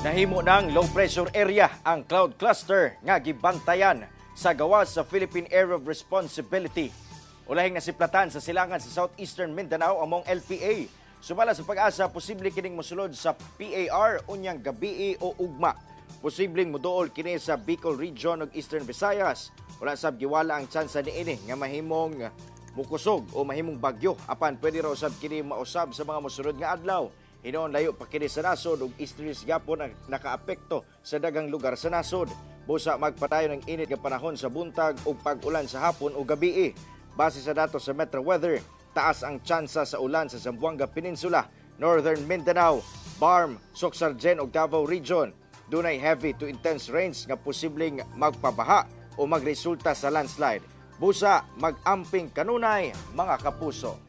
Nahimo ng low pressure area ang cloud cluster nga gibantayan sa gawas sa Philippine Area of Responsibility. Ulahing nasiplatan sa silangan sa Southeastern Mindanao among LPA. Sumala sa pag-asa, posible kining mosulod sa PAR unyang gabii o ugma. Posibleng muduol kini sa Bicol Region ug Eastern Visayas. Wala sab giwala ang tsansa niini nga mahimong mukusog o mahimong bagyo apan pwede raw sab kini mausab sa mga mosunod nga adlaw. Hinoon layo pa kini sa nasod ug eastern gapon ang nakaapekto sa daghang lugar sa nasod. Busa magpadayon ng init nga panahon sa buntag ug pag-ulan sa hapon o gabii. Base sa datos sa Metro Weather, taas ang tsansa sa ulan sa Zamboanga Peninsula, Northern Mindanao, Barm, Soxargen ug Davao Region. Dunay heavy to intense rains nga posibleng magpabaha o magresulta sa landslide. Busa mag-amping kanunay mga kapuso.